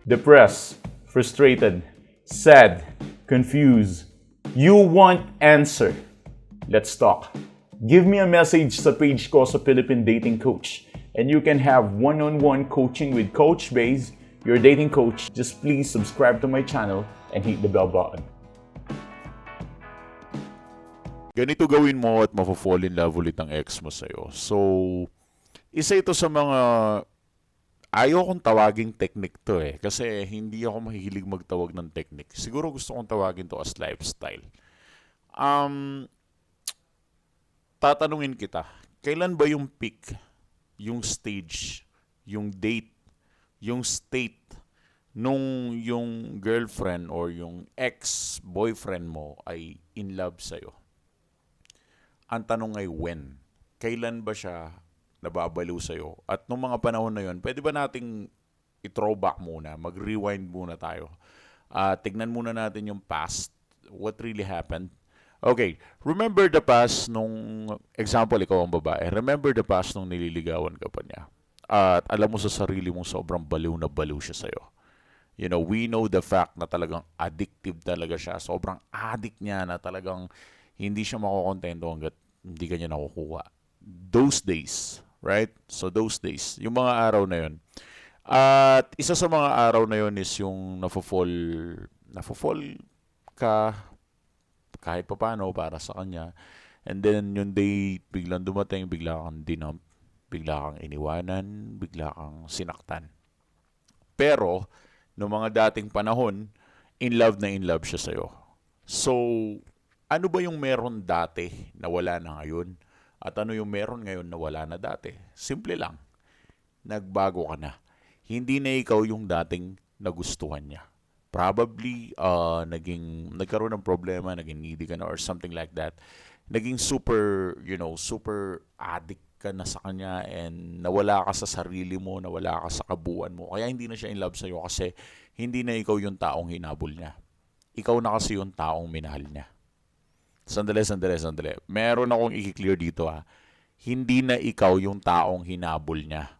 depressed, frustrated, sad, confused. You want answer. Let's talk. Give me a message sa page ko sa Philippine Dating Coach and you can have one-on-one coaching with Coach Baze, your dating coach. Just please subscribe to my channel and hit the bell button. Ganito gawin mo at mafo-fall in love ulit ang ex mo sa'yo. So, isa ito sa mga ayaw kong tawaging technique to kasi hindi ako mahilig magtawag ng technique. Siguro gusto kong tawagin to as lifestyle. Tatanungin kita, kailan ba yung peak, yung stage, yung date, yung state nung yung girlfriend or yung ex-boyfriend mo ay in love sa'yo? Ang tanong ay when? Kailan ba siya nababaliw sa'yo? At nung mga panahon na yun, pwede ba nating i-throwback muna, mag-rewind muna tayo? Tignan muna natin yung past, what really happened. Okay, remember the past nung, example, ikaw ang babae, remember the past nung nililigawan ka pa niya. At alam mo sa sarili mong sobrang baliw na baliw siya sa'yo. You know, we know the fact na talagang addictive talaga siya. Sobrang addict niya na talagang hindi siya makokontento hanggat hindi ka niya nakukuha. Those days, right? So those days, yung mga araw na yun. At isa sa mga araw na yun is yung nafo-fall ka kahit papaano para sa kanya. And then yung day biglang dumating, bigla kang dinump, bigla kang iniwanan, bigla kang sinaktan. Pero, noong mga dating panahon, in love siya sa'yo. So, ano ba yung meron dati na wala na ngayon? At ano yung meron ngayon na wala na dati? Simple lang. Nagbago ka na. Hindi na ikaw yung dating nagustuhan niya. Probably, nagkaroon ng problema, naging needy ka na or something like that. Naging super addict ka na sa kanya and nawala ka sa sarili mo, nawala ka sa kabuuan mo. Kaya hindi na siya in love sa'yo kasi hindi na ikaw yung taong hinabol niya. Ikaw na kasi yung taong minahal niya. Sandali. Meron akong i-clear dito Hindi na ikaw yung taong hinabol niya,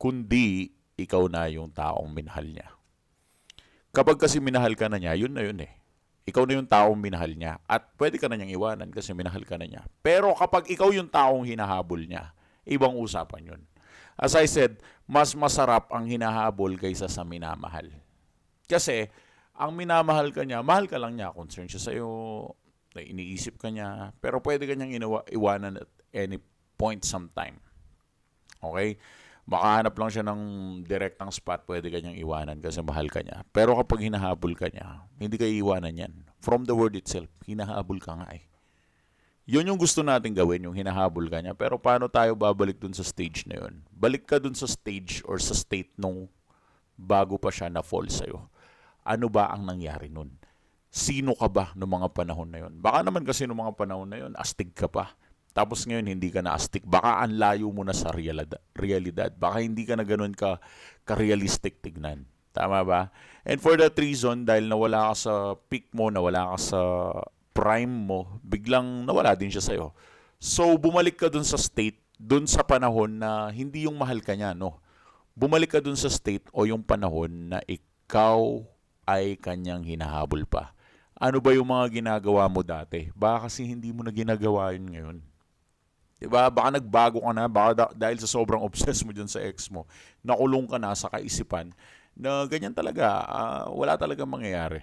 kundi ikaw na yung taong minahal niya. Kapag kasi minahal ka na niya, yun na yun Ikaw na yung taong minahal niya at pwede ka na niyang iwanan kasi minahal ka na niya. Pero kapag ikaw yung taong hinahabol niya, ibang usapan yun. As I said, mas masarap ang hinahabol kaysa sa minamahal. Kasi, ang minamahal ka niya, mahal ka lang niya, concern siya sa'yo, iniisip ka niya, pero pwede ka niyang iwanan at any point sometime. Okay? Makahanap lang siya ng direktang spot, pwede ka niyang iwanan kasi mahal ka niya. Pero kapag hinahabol ka niya, hindi ka iiwanan yan. From the word itself, hinahabol ka nga Yun yung gusto natin gawin, yung hinahabol ka niya. Pero paano tayo babalik dun sa stage na yun? Balik ka dun sa stage or sa state nung bago pa siya na-fall sa'yo. Ano ba ang nangyari nun? Sino ka ba noong mga panahon na yun? Baka naman kasi noong mga panahon na yun, astig ka pa. Tapos ngayon, hindi ka na astig. Baka ang layo mo na sa realidad. Baka hindi ka na ganun ka-realistic tignan. Tama ba? And for that reason, dahil nawala ka sa peak mo, nawala ka sa prime mo, biglang nawala din siya sa'yo. So, bumalik ka dun sa state, dun sa panahon na hindi yung mahal ka niya, no? Bumalik ka dun sa state o yung panahon na ikaw ay kanyang hinahabol pa. Ano ba yung mga ginagawa mo dati? Baka kasi hindi mo na ginagawa yun ngayon. Diba? Baka nagbago ka na, baka dahil sa sobrang obsessed mo dyan sa ex mo, nakulong ka na sa kaisipan na ganyan talaga, wala talagang mangyayari.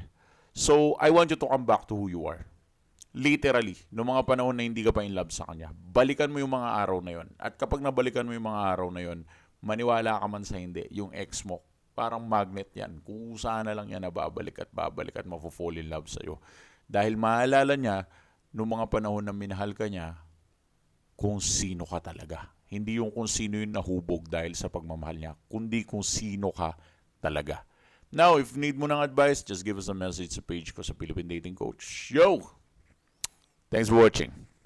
So, I want you to come back to who you are. Literally, noong mga panahon na hindi ka pa in love sa kanya, balikan mo yung mga araw na yon. At kapag nabalikan mo yung mga araw na yon, maniwala ka man sa hindi, yung ex mo, parang magnet yan. Kung saan na lang yan na babalik at mafo-fall in love sa'yo. Dahil maalala niya, noong mga panahon na minahal ka niya, kung sino ka talaga. Hindi yung kung sino yung nahubog dahil sa pagmamahal niya, kundi kung sino ka talaga. Now, if need mo ng advice, just give us a message sa page ko sa Philippine Dating Coach. Yo! Thanks for watching.